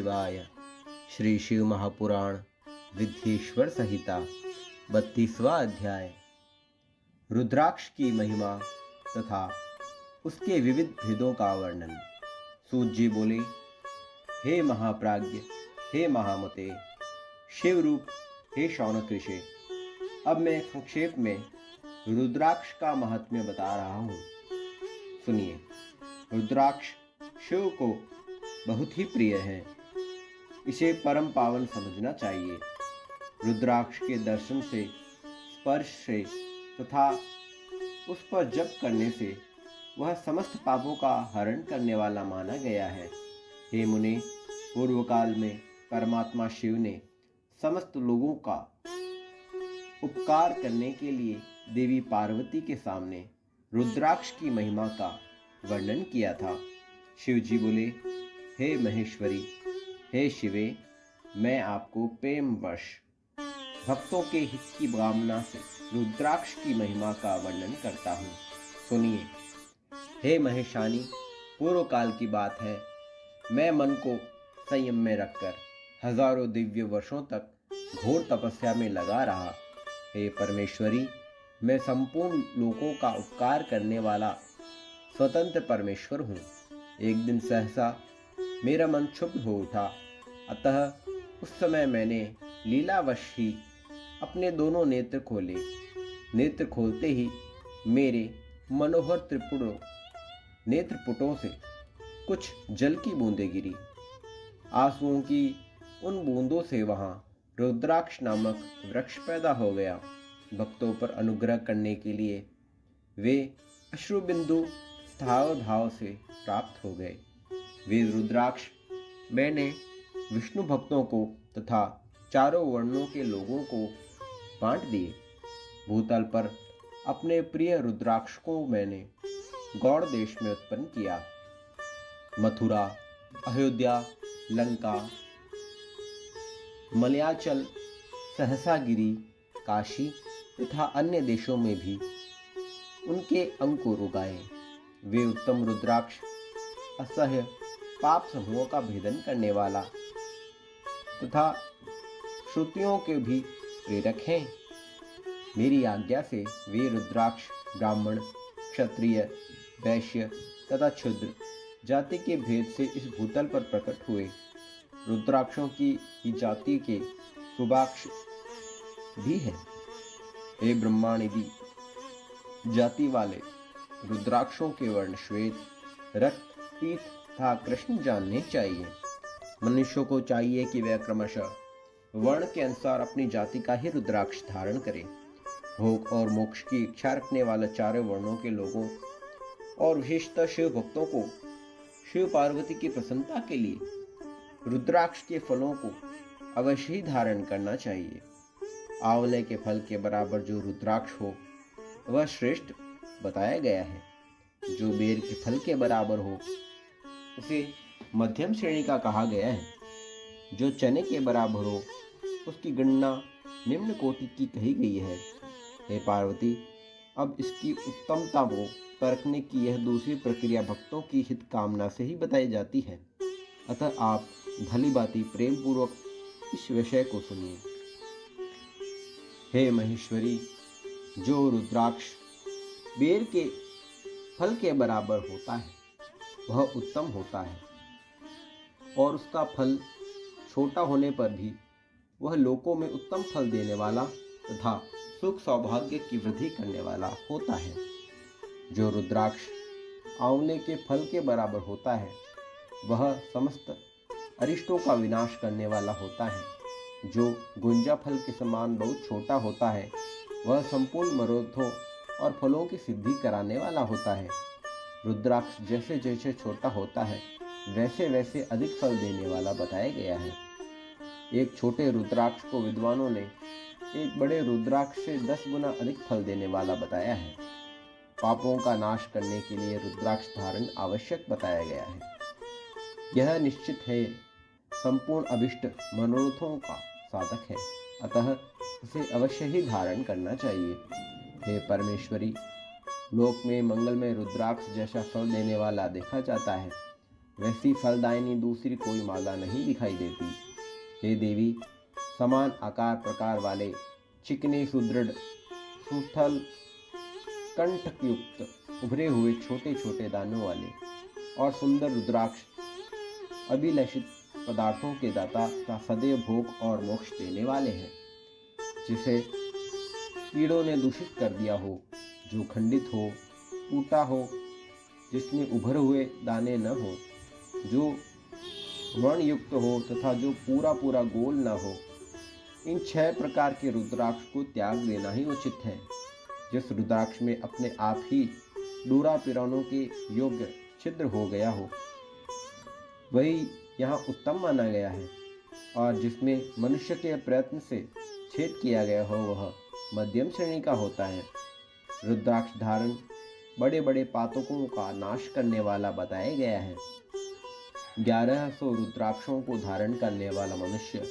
शिवाय। श्री शिव महापुराण विद्येश्वर संहिता 32वां अध्याय। रुद्राक्ष की महिमा तथा उसके विविध भेदों का वर्णन। सूत जी बोले, हे महाप्राज्ञ, हे महामते, शिव रूप, हे शौनक ऋषि, अब मैं संक्षेप में रुद्राक्ष का महात्म्य बता रहा हूँ। सुनिए। रुद्राक्ष शिव को बहुत ही प्रिय है, इसे परम पावन समझना चाहिए। रुद्राक्ष के दर्शन से, स्पर्श से तथा उस पर जप करने से वह समस्त पापों का हरण करने वाला माना गया है। हे मुने, पूर्व काल में परमात्मा शिव ने समस्त लोगों का उपकार करने के लिए देवी पार्वती के सामने रुद्राक्ष की महिमा का वर्णन किया था। शिव जी बोले, हे महेश्वरी, हे शिवे, मैं आपको प्रेमवश भक्तों के हित की कामना से रुद्राक्ष की महिमा का वर्णन करता हूँ। सुनिए। हे महेशानी, पूर्व काल की बात है, मैं मन को संयम में रखकर हजारों दिव्य वर्षों तक घोर तपस्या में लगा रहा। हे परमेश्वरी, मैं संपूर्ण लोकों का उपकार करने वाला स्वतंत्र परमेश्वर हूँ। एक दिन सहसा मेरा मन क्षुब्ध हो उठा, अतः उस समय मैंने लीलावश ही अपने दोनों नेत्र खोले। नेत्र खोलते ही मेरे मनोहर नेत्रपुटों से कुछ जल की बूंदें गिरी। आंसुओं की उन बूंदों से वहां रुद्राक्ष नामक वृक्ष पैदा हो गया। भक्तों पर अनुग्रह करने के लिए वे अश्रुबिंदु स्थावर भाव से प्राप्त हो गए। वे रुद्राक्ष मैंने विष्णु भक्तों को तथा चारों वर्णों के लोगों को बांट दिए। भूतल पर अपने प्रिय रुद्राक्ष को मैंने गौड़ देश में उत्पन्न किया। मथुरा, अयोध्या, लंका, मलयाचल, सहसागिरी, काशी तथा अन्य देशों में भी उनके अंकुर उगाए। वे उत्तम रुद्राक्ष असह्य पाप समूहों का भेदन करने वाला तथा श्रुतियों के भी प्रेरक हैं। मेरी आज्ञा से वे रुद्राक्ष ब्राह्मण, क्षत्रिय, वैश्य तथा क्षुद्र जाति के भेद से इस भूतल पर प्रकट हुए। रुद्राक्षों की जाति के शुभाक्ष भी हैं। हे ब्रह्मानिधि जाति वाले रुद्राक्षों के वर्ण श्वेत, रक्त, पीत तथा कृष्ण जानने चाहिए। मनुष्यों को चाहिए कि वह क्रमशः वर्ण के अनुसार अपनी जाति का ही रुद्राक्ष धारण करे। भोग और मोक्ष की इच्छा रखने वाले चारों वर्णों के लोगों और विशेषतः शिव भक्तों को शिव पार्वती की प्रसन्नता के लिए रुद्राक्ष के फलों को अवश्य ही धारण करना चाहिए। आंवले के फल के बराबर जो रुद्राक्ष हो वह श्रेष्ठ बताया गया है। जो बेर के फल के बराबर हो उसे मध्यम श्रेणी का कहा गया है। जो चने के बराबर हो उसकी गणना निम्न कोटि की कही गई है। हे पार्वती, अब इसकी उत्तमता को परखने की यह दूसरी प्रक्रिया भक्तों की हित कामना से ही बताई जाती है। अतः आप भली भांति प्रेम पूर्वक इस विषय को सुनिए। हे महेश्वरी, जो रुद्राक्ष बेर के फल के बराबर होता है वह उत्तम होता है और उसका फल छोटा होने पर भी वह लोकों में उत्तम फल देने वाला तथा सुख सौभाग्य की वृद्धि करने वाला होता है। जो रुद्राक्ष आंवले के फल के बराबर होता है वह समस्त अरिष्टों का विनाश करने वाला होता है। जो गुंजा फल के समान बहुत छोटा होता है वह संपूर्ण मनोरथों और फलों की सिद्धि कराने वाला होता है। रुद्राक्ष जैसे जैसे छोटा होता है वैसे वैसे अधिक फल देने वाला बताया गया है। एक छोटे रुद्राक्ष को विद्वानों ने एक बड़े रुद्राक्ष से 10 गुना अधिक फल देने वाला बताया है। पापों का नाश करने के लिए रुद्राक्ष धारण आवश्यक बताया गया है। यह निश्चित है संपूर्ण अभिष्ट मनोरथों का साधक है, अतः उसे अवश्य ही धारण करना चाहिए। हे परमेश्वरी, लोक में मंगलमय रुद्राक्ष जैसा फल देने वाला देखा जाता है। वैसी फलदायिनी दूसरी कोई माला नहीं दिखाई देती। हे देवी, समान आकार प्रकार वाले चिकने सुदृढ़ सुस्थल कंठयुक्त उभरे हुए छोटे छोटे दानों वाले और सुंदर रुद्राक्ष अभिलषित पदार्थों के दाता का सदैव भोग और मोक्ष देने वाले हैं। जिसे कीड़ों ने दूषित कर दिया हो, जो खंडित हो, टूटा हो, जिसमें उभर हुए दाने न हो, जो वर्णयुक्त हो तथा जो पूरा पूरा गोल न हो, इन 6 प्रकार के रुद्राक्ष को त्याग देना ही उचित है। जिस रुद्राक्ष में अपने आप ही डूरा पिरानों के योग्य छिद्र हो गया हो, वही यहाँ उत्तम माना गया है, और जिसमें मनुष्य के प्रयत्न से छेद किया गया हो वह मध्यम श्रेणी का होता है। रुद्राक्ष धारण बड़े बड़े पातकों का नाश करने वाला बताया गया है। 1100 रुद्राक्षों को धारण करने वाला मनुष्य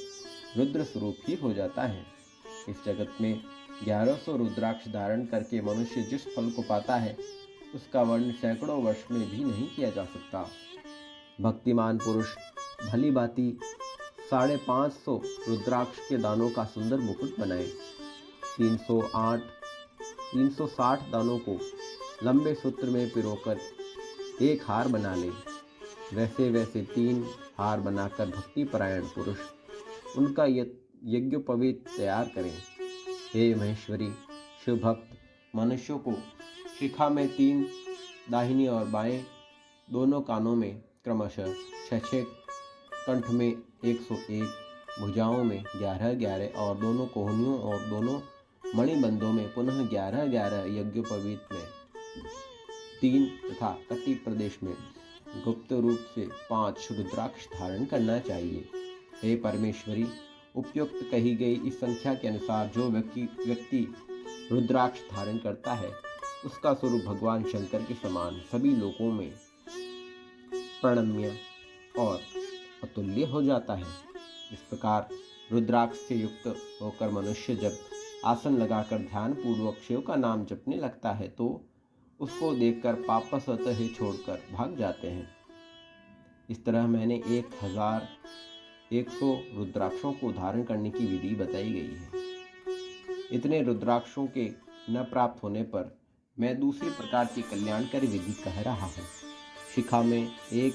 रुद्र स्वरूप ही हो जाता है। इस जगत में 1100 रुद्राक्ष धारण करके मनुष्य जिस फल को पाता है, उसका वर्णन सैकड़ों वर्ष में भी नहीं किया जा सकता। भक्तिमान पुरुष भली भांति 550 रुद्राक्ष के दानों का सुंदर मुकुट बनाए। 360 दानों को लंबे सूत्र में पिरोकर एक हार बना ले। वैसे वैसे 3 हार बनाकर भक्ति परायण पुरुष उनका यज्ञोपवीत तैयार करें। हे महेश्वरी, शिव भक्त मनुष्यों को शिखा में 3, दाहिनी और बाएं दोनों कानों में क्रमशः 6, कंठ में 101, भुजाओं में 11 और दोनों कोहनियों और दोनों मणिबंधों में पुनः 11 यज्ञोपवीत में 3 तथा कटी प्रदेश में गुप्त रूप से 5 रुद्राक्ष धारण करना चाहिए। हे परमेश्वरी, उपयुक्त कही गई इस संख्या के अनुसार जो व्यक्ति रुद्राक्ष धारण करता है, उसका स्वरूप भगवान शंकर के समान सभी लोकों में प्रणम्य और अतुल्य हो जाता है। इस प्रकार रुद्राक्ष से युक्त होकर मनुष्य जब आसन लगाकर ध्यान पूर्वक शिव का नाम जपने लगता है, तो उसको देखकर पाप स्वतः ही छोड़कर भाग जाते हैं। इस तरह मैंने 1100 रुद्राक्षों को धारण करने की विधि बताई गई है। इतने रुद्राक्षों के न प्राप्त होने पर मैं दूसरी प्रकार की कल्याणकारी विधि कह रहा हूँ। शिखा में 1,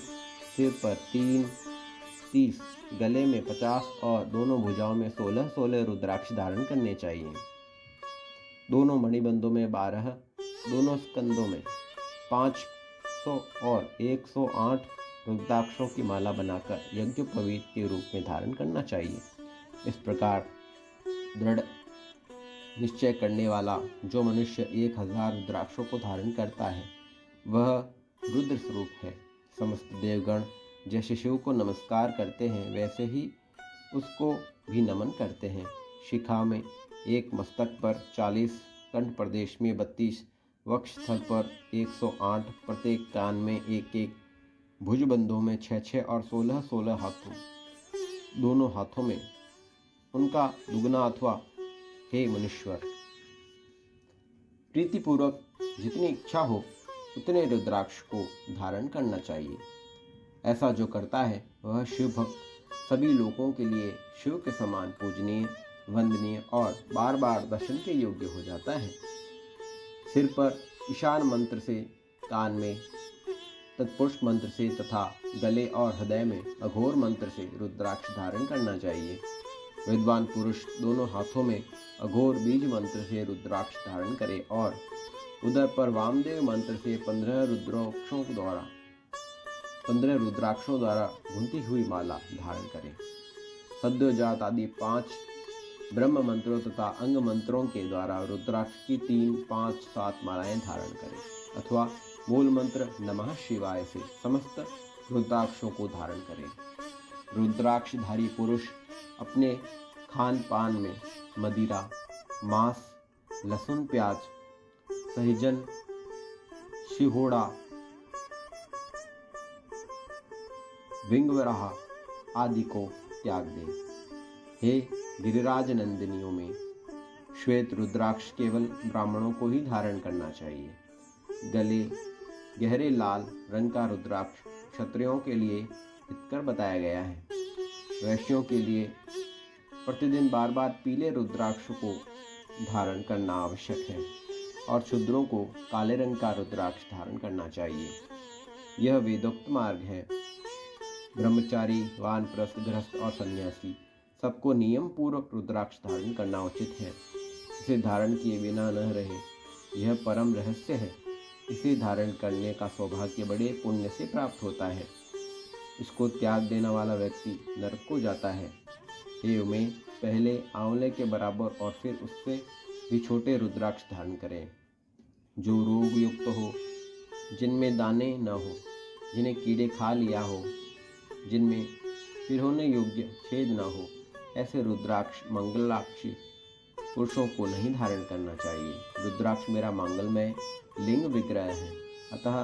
सिर पर 30, गले में 50 और दोनों भुजाओं में 16 रुद्राक्ष धारण करने चाहिए। दोनों मणिबंधों में 12, दोनों स्कंदों में 500 और 108 रुद्राक्षों की माला बनाकर यज्ञोपवीत के रूप में धारण करना चाहिए। इस प्रकार दृढ़ निश्चय करने वाला जो मनुष्य 1000 रुद्राक्षों को धारण करता है, वह रुद्र स्वरूप है। समस्त देवगण जैसे शिव को नमस्कार करते हैं, वैसे ही उसको भी नमन करते हैं। शिखा में 1, मस्तक पर 40, कंठ प्रदेश में 32, वक्षस्थल पर 108, प्रत्येक कान में 1, भुजबंधों में 6 और 16 हाथों, दोनों हाथों में उनका दुगना अथवा हे मनुष्वर, प्रीतिपूर्वक जितनी इच्छा हो उतने रुद्राक्ष को धारण करना चाहिए। ऐसा जो करता है वह शिव भक्त सभी लोगों के लिए शिव के समान पूजनीय, वंदनीय और बार बार दर्शन के योग्य हो जाता है। सिर पर ईशान मंत्र से, कान में तत्पुरुष मंत्र से तथा गले और हृदय में अघोर मंत्र से रुद्राक्ष धारण करना चाहिए। विद्वान पुरुष दोनों हाथों में अघोर बीज मंत्र से रुद्राक्ष धारण करे और उदर पर वामदेव मंत्र से 15 रुद्राक्षों द्वारा गुंथी हुई माला धारण करें। सद्योजात आदि 5 ब्रह्म मंत्रों तथा अंग मंत्रों के द्वारा रुद्राक्ष की 3, 5, 7 मालाएं धारण करें, अथवा मूल मंत्र नमः शिवाय से समस्त रुद्राक्षों को धारण करें। रुद्राक्षधारी पुरुष अपने खान पान में मदिरा, मांस, लहसुन, प्याज, सहजन, शिहोड़ा, विंगवराह आदि को त्याग दें। हे गिरिराज नंदिनियों में श्वेत रुद्राक्ष केवल ब्राह्मणों को ही धारण करना चाहिए। गले गहरे लाल रंग का रुद्राक्ष क्षत्रियों के लिए हितकर बताया गया है। वैश्यों के लिए प्रतिदिन बार बार पीले रुद्राक्ष को धारण करना आवश्यक है और शूद्रों को काले रंग का रुद्राक्ष धारण करना चाहिए। यह वेदोक्त मार्ग है। ब्रह्मचारी, वानप्रस्थ, गृहस्थ और सन्यासी सबको नियम पूर्वक रुद्राक्ष धारण करना उचित है। इसे धारण किए बिना न रहे, यह परम रहस्य है। इसे धारण करने का सौभाग्य बड़े पुण्य से प्राप्त होता है। इसको त्याग देने वाला व्यक्ति नरक को जाता है। हे उमे, पहले आंवले के बराबर और फिर उससे भी छोटे रुद्राक्ष धारण करें, जो रोग युक्त हो, जिनमें दाने न हो, जिन्हें कीड़े खा लिया हो, जिनमें पिरोने योग्य छेद न हो, ऐसे रुद्राक्ष मंगलाक्षी पुरुषों को नहीं धारण करना चाहिए। रुद्राक्ष मेरा मंगलमय लिंग विग्रह है, अतः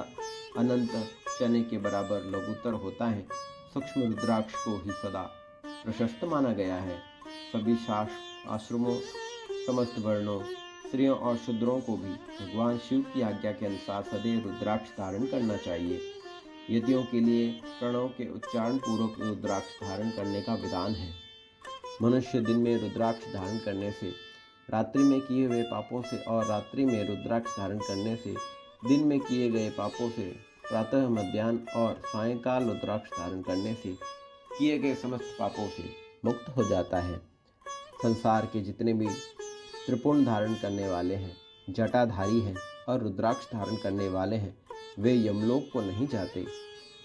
अनंत चने के बराबर लघुतर होता है। सूक्ष्म रुद्राक्ष को ही सदा प्रशस्त माना गया है। सभी शास्त्र आश्रमों, समस्त वर्णों, स्त्रियों और शूद्रों को भी भगवान शिव की आज्ञा के अनुसार सदैव रुद्राक्ष धारण करना चाहिए। यतियों के लिए प्रणव के उच्चारण पूर्वक रुद्राक्ष धारण करने का विधान है। मनुष्य दिन में रुद्राक्ष धारण करने से रात्रि में किए हुए पापों से और रात्रि में रुद्राक्ष धारण करने से दिन में किए गए पापों से, प्रातः, मध्याह्न और सायंकाल रुद्राक्ष धारण करने से किए गए समस्त पापों से मुक्त हो जाता है। संसार के जितने भी त्रिपुंड धारण करने वाले हैं, जटाधारी हैं और रुद्राक्ष धारण करने वाले हैं, वे यमलोक को नहीं जाते।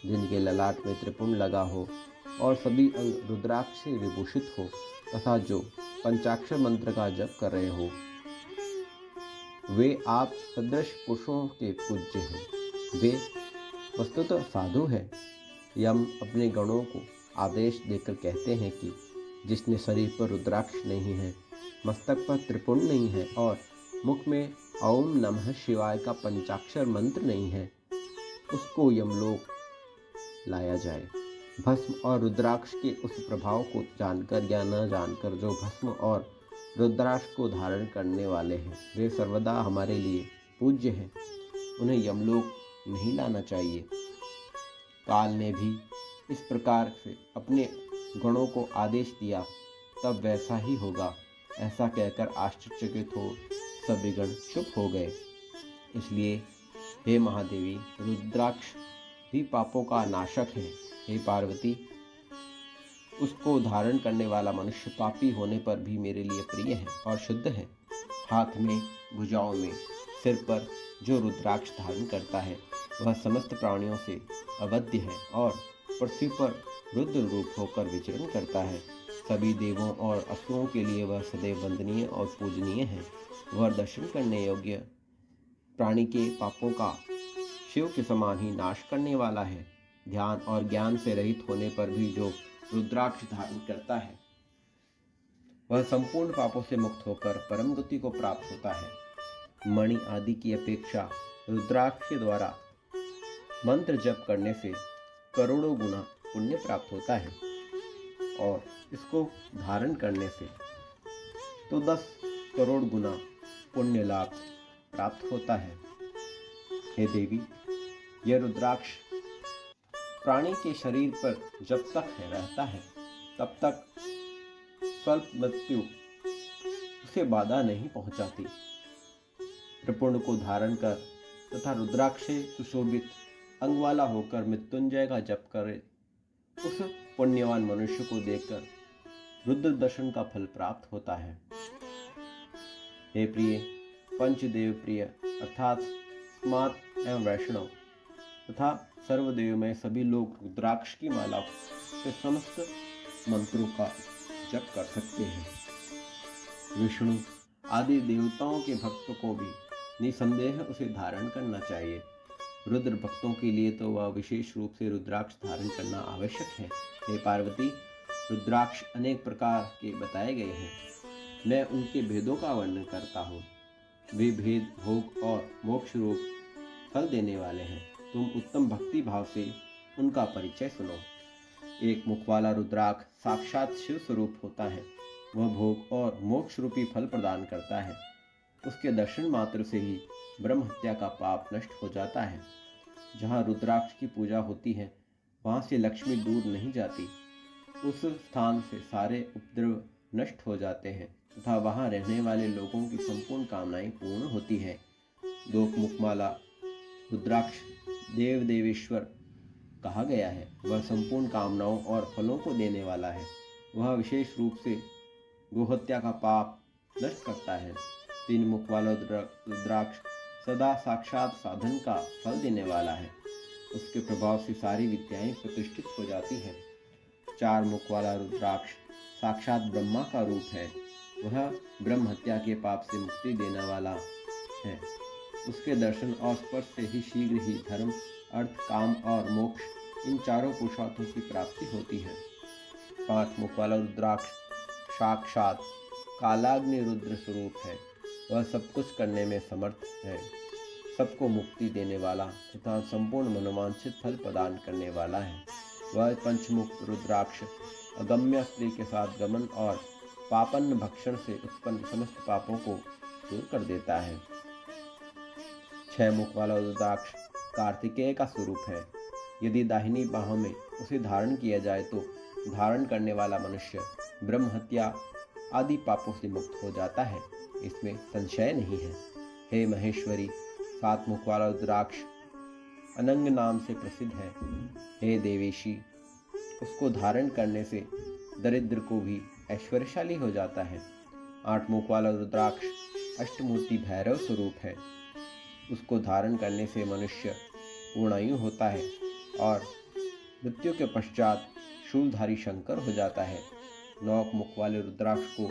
जिनके ललाट में त्रिपुंड लगा हो और सभी अंग रुद्राक्ष से विभूषित हो तथा जो पंचाक्षर मंत्र का जप कर रहे हो, वे आप सदृश पुरुषों के पूज्य हैं। वे वस्तुतः साधु हैं। यम अपने गणों को आदेश देकर कहते हैं कि जिसने शरीर पर रुद्राक्ष नहीं है, मस्तक पर त्रिपुंड नहीं है और मुख में ओम नमः शिवाय का पंचाक्षर मंत्र नहीं है, उसको यमलोक लाया जाए। भस्म और रुद्राक्ष के उस प्रभाव को जानकर या न जानकर जो भस्म और रुद्राक्ष को धारण करने वाले हैं, वे सर्वदा हमारे लिए पूज्य हैं। उन्हें यमलोक नहीं लाना चाहिए। काल ने भी इस प्रकार से अपने गणों को आदेश दिया, तब वैसा ही होगा। ऐसा कहकर आश्चर्यचकित हो सभी गण चुप हो गए। इसलिए हे महादेवी, रुद्राक्ष भी पापों का नाशक है। हे पार्वती, उसको धारण करने वाला मनुष्य पापी होने पर भी मेरे लिए प्रिय है और शुद्ध है। हाथ में, भुजाओं में, सिर पर जो रुद्राक्ष धारण करता है, वह समस्त प्राणियों से अवध्य है और पृथ्वी पर रुद्र रूप होकर विचरण करता है। सभी देवों और असुरों के लिए वह सदैव वंदनीय और पूजनीय है। वह दर्शन करने योग्य प्राणी के पापों का शिव के समान ही नाश करने वाला है। ध्यान और ज्ञान से रहित होने पर भी जो रुद्राक्ष धारण करता है, वह संपूर्ण पापों से मुक्त होकर परम गति को प्राप्त होता है। मणि आदि की अपेक्षा रुद्राक्ष के द्वारा मंत्र जप करने से करोड़ों गुना पुण्य प्राप्त होता है और इसको धारण करने से तो 10 करोड़ गुना पुण्य लाभ प्राप्त होता है। हे देवी, यह रुद्राक्ष प्राणी के शरीर पर जब तक रहता है, तब तक स्वल्प मृत्यु उसे बाधा नहीं पहुंचाती। त्रिपुंड को धारण कर तथा रुद्राक्ष से सुशोभित अंग वाला होकर मृत्युंजय का जप करे, उस पुण्यवान मनुष्य को देखकर रुद्र दर्शन का फल प्राप्त होता है। हे प्रिय, पंचदेव प्रिय अर्थात स्मार्त एवं वैष्णव तथा सर्वदेव में सभी लोग रुद्राक्ष की माला से समस्त मंत्रों का जप कर सकते हैं। विष्णु आदि देवताओं के भक्त को भी निसंदेह उसे धारण करना चाहिए। रुद्र भक्तों के लिए तो वह विशेष रूप से रुद्राक्ष धारण करना आवश्यक है। हे पार्वती, रुद्राक्ष अनेक प्रकार के बताए गए हैं। मैं उनके भेदों का वर्णन करता हूँ। वे भेद भोग और मोक्ष रूप फल देने वाले हैं। तुम उत्तम भक्ति भाव से उनका परिचय सुनो। एक मुख वाला रुद्राक्ष साक्षात शिव स्वरूप होता है। वह भोग और मोक्ष रूपी फल प्रदान करता है। उसके दर्शन मात्र से ही ब्रह्म हत्या का पाप नष्ट हो जाता है। जहाँ रुद्राक्ष की पूजा होती है, वहाँ से लक्ष्मी दूर नहीं जाती। उस स्थान से सारे उपद्रव नष्ट हो जाते हैं तथा वहाँ रहने वाले लोगों की संपूर्ण कामनाएं पूर्ण होती हैं। दो मुखमाला रुद्राक्ष देव देवेश्वर कहा गया है। वह संपूर्ण कामनाओं और फलों को देने वाला है। वह विशेष रूप से गोहत्या का पाप नष्ट करता है। तीन मुख वाला रुद्राक्ष सदा साक्षात साधन का फल देने वाला है। उसके प्रभाव से सारी विद्याएं प्रतिष्ठित हो जाती हैं। चार मुख वाला रुद्राक्ष साक्षात ब्रह्मा का रूप है। वह ब्रह्म हत्या के पाप से मुक्ति देने वाला है। उसके दर्शन और स्पर्श से ही शीघ्र ही धर्म, अर्थ, काम और मोक्ष, इन चारों पुरुषार्थों की प्राप्ति होती है। पांच मुख वाला रुद्राक्ष साक्षात कालाग्नि रुद्र स्वरूप है। वह सब कुछ करने में समर्थ है, सबको मुक्ति देने वाला तथा संपूर्ण मनोवांछित फल प्रदान करने वाला है। वह पंचमुख रुद्राक्ष अगम्य स्त्री के साथ गमन और पापन भक्षण से उत्पन्न समस्त पापों को दूर कर देता है। छह मुख वाला रुद्राक्ष कार्तिकेय का स्वरूप है। यदि दाहिनी बाहों में उसे धारण किया जाए तो धारण करने वाला मनुष्य ब्रह्म हत्या आदि पापों से मुक्त हो जाता है, इसमें संशय नहीं है। हे महेश्वरी, सात मुख वाला रुद्राक्ष अनंग नाम से प्रसिद्ध है। हे देवेशी, उसको धारण करने से दरिद्र को भी ऐश्वर्यशाली हो जाता है। आठ मुख वाला रुद्राक्ष अष्टमूर्ति भैरव स्वरूप है। उसको धारण करने से मनुष्य पूर्णायु होता है और मृत्यु के पश्चात शूलधारी शंकर हो जाता है। नौ मुख वाले रुद्राक्ष को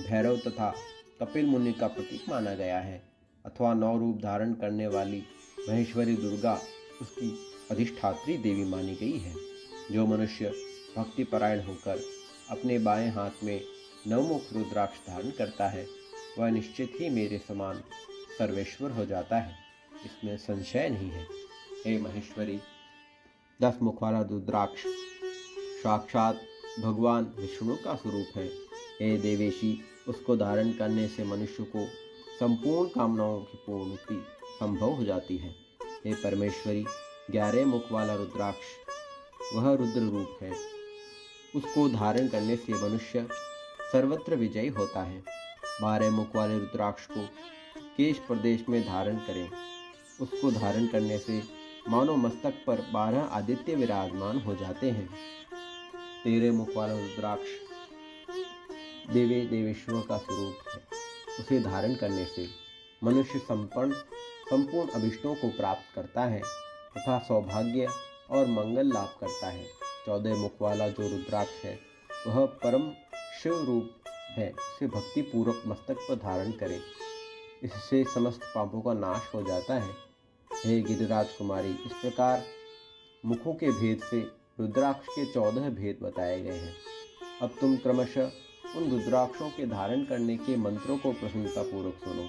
भैरव तथा कपिल मुनि का प्रतीक माना गया है, अथवा 9 रूप धारण करने वाली महेश्वरी दुर्गा उसकी अधिष्ठात्री देवी मानी गई है। जो मनुष्य भक्तिपरायण होकर अपने बाएं हाथ में नवमुख रुद्राक्ष धारण करता है, वह निश्चित ही मेरे समान सर्वेश्वर हो जाता है, इसमें संशय नहीं है। हे महेश्वरी, 10 मुख वाला रुद्राक्ष साक्षात भगवान विष्णु का स्वरूप है। हे देवेशी, उसको धारण करने से मनुष्य को संपूर्ण कामनाओं की पूर्ति संभव हो जाती है। हे परमेश्वरी, 11 मुख वाला रुद्राक्ष वह रुद्र रूप है। उसको धारण करने से मनुष्य सर्वत्र विजयी होता है। 12 मुख वाले रुद्राक्ष को केश प्रदेश में धारण करें। उसको धारण करने से मानो मस्तक पर 12 आदित्य विराजमान हो जाते हैं। 13 मुख वाला रुद्राक्ष देवी देवेश्वर का स्वरूप है। उसे धारण करने से मनुष्य संपूर्ण अभिष्टों को प्राप्त करता है तथा सौभाग्य और मंगल लाभ करता है। 14 मुख वाला जो रुद्राक्ष है वह परम शिव रूप है। उसे भक्ति पूर्वक मस्तक पर धारण करें, इससे समस्त पापों का नाश हो जाता है। हे गिरिराज कुमारी, इस प्रकार मुखों के भेद से रुद्राक्ष के 14 भेद बताए गए हैं। अब तुम क्रमशः उन रुद्राक्षों के धारण करने के मंत्रों को प्रसन्नतापूर्वक सुनो।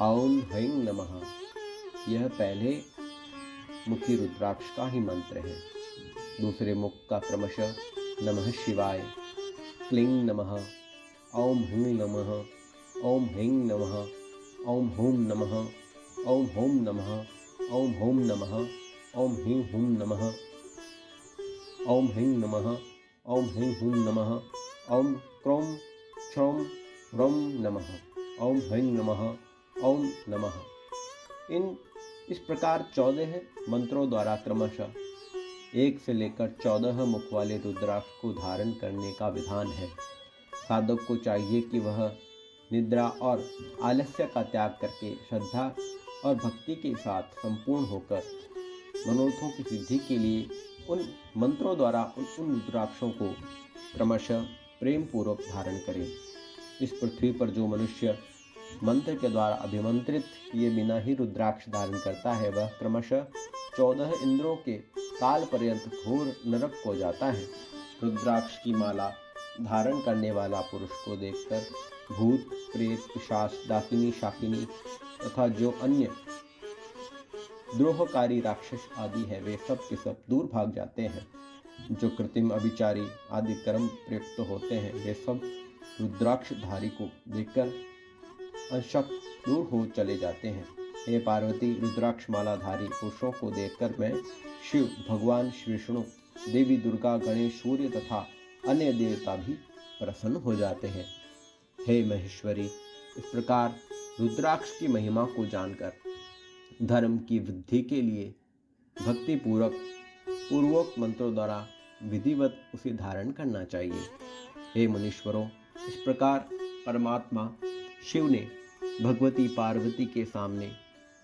औं ह्रीं नमः, यह पहले मुखी रुद्राक्ष का ही मंत्र है। दूसरे मुख का क्रमशः नमः शिवाय, क्लीं नमः, औं ह्रीं नमः, औं ह्रीं नमः, औं हूं नमः, औं हूं नमः, औं हूं नमः, औं ह्रीं हूं नमः, औं ह्रीं नमः, औं ह्रीं हूं नमः, औं क्रों क्षौं ह्रौं नमः, औं ह्रीं नमः, औं नमः। इस प्रकार 14 मंत्रों द्वारा क्रमशः 1 से लेकर 14 मुख वाले रुद्राक्ष को धारण करने का विधान है। साधक को चाहिए कि वह निद्रा और आलस्य का त्याग करके श्रद्धा और भक्ति के साथ संपूर्ण होकर मनोरथों की सिद्धि के लिए उन मंत्रों द्वारा उन रुद्राक्षों को क्रमशः प्रेम पूर्वक धारण करें। इस पृथ्वी पर जो मनुष्य मंत्र के द्वारा अभिमंत्रित किए बिना ही रुद्राक्ष धारण करता है, वह क्रमशः 14 इंद्रों के काल पर्यंत घोर नरक हो जाता है। रुद्राक्ष की माला धारण करने वाला पुरुष को देखकर भूत, प्रेत, पिशाच, डाकिनी, शाकिनी तथा जो अन्य द्रोहकारी राक्षस आदि है, वे सब के सब दूर भाग जाते हैं। जो कृत्रिम अभिचारी आदि कर्म प्रयुक्त होते हैं, वे सब रुद्राक्षधारी को देखकर अंशक दूर हो चले जाते हैं। हे पार्वती, रुद्राक्ष मालाधारी पुरुषों को देखकर मैं शिव भगवान श्री विष्णु देवी दुर्गा, गणेश, सूर्य तथा अन्य देवता भी प्रसन्न हो जाते हैं। हे महेश्वरी, इस प्रकार रुद्राक्ष की महिमा को जानकर धर्म की वृद्धि के लिए भक्ति पूर्वक मंत्रों द्वारा विधिवत उसे धारण करना चाहिए। हे मुनीश्वरों, इस प्रकार परमात्मा शिव ने भगवती पार्वती के सामने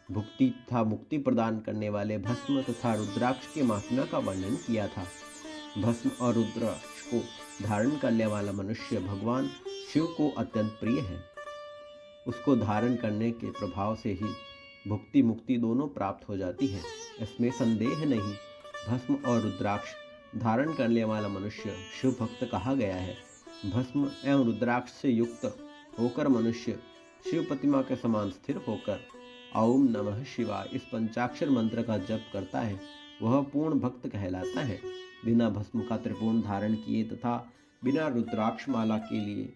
भुक्ति तथा मुक्ति प्रदान करने वाले भस्म तथा रुद्राक्ष के महात्म्य का वर्णन किया था। भस्म और रुद्राक्ष को धारण करने वाला मनुष्य भगवान शिव को अत्यंत प्रिय है। उसको धारण करने के प्रभाव से ही भुक्ति मुक्ति दोनों प्राप्त हो जाती है, इसमें संदेह नहीं। भस्म और रुद्राक्ष धारण करने वाला मनुष्य शिव भक्त कहा गया है। भस्म एवं रुद्राक्ष से युक्त होकर मनुष्य शिव प्रतिमा के समान स्थिर होकर ओम नमः शिवाय इस पंचाक्षर मंत्र का जप करता है, वह पूर्ण भक्त कहलाता है। बिना भस्म का त्रिपुण धारण किए तथा बिना रुद्राक्ष माला के लिए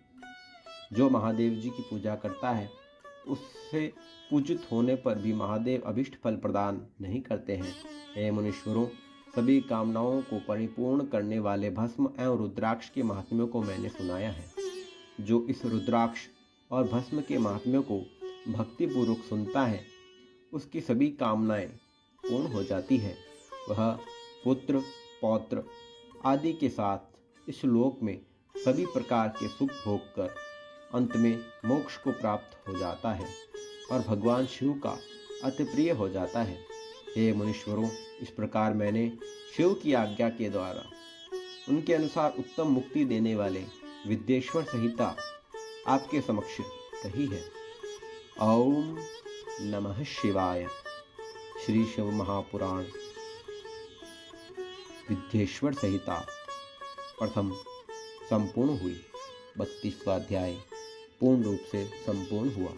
जो महादेव जी की पूजा करता है, उससे पूजित होने पर भी महादेव अभिष्ट फल प्रदान नहीं करते हैं। हे मुनीश्वरों, सभी कामनाओं को परिपूर्ण करने वाले भस्म एवं रुद्राक्ष के महात्म्यों को मैंने सुनाया है। जो इस रुद्राक्ष और भस्म के महात्म्यों को भक्तिपूर्वक सुनता है, उसकी सभी कामनाएं पूर्ण हो जाती है। वह पुत्र पौत्र आदि के साथ इस लोक में सभी प्रकार के सुख भोग कर अंत में मोक्ष को प्राप्त हो जाता है और भगवान शिव का अति प्रिय हो जाता है। हे मुनीश्वरों, इस प्रकार मैंने शिव की आज्ञा के द्वारा उनके अनुसार उत्तम मुक्ति देने वाले विद्येश्वर संहिता आपके समक्ष कही है। ओम नमः शिवाय। श्री शिव महापुराण विद्येश्वर संहिता प्रथम संपूर्ण हुई। 32वां अध्याय पूर्ण रूप से संपूर्ण हुआ।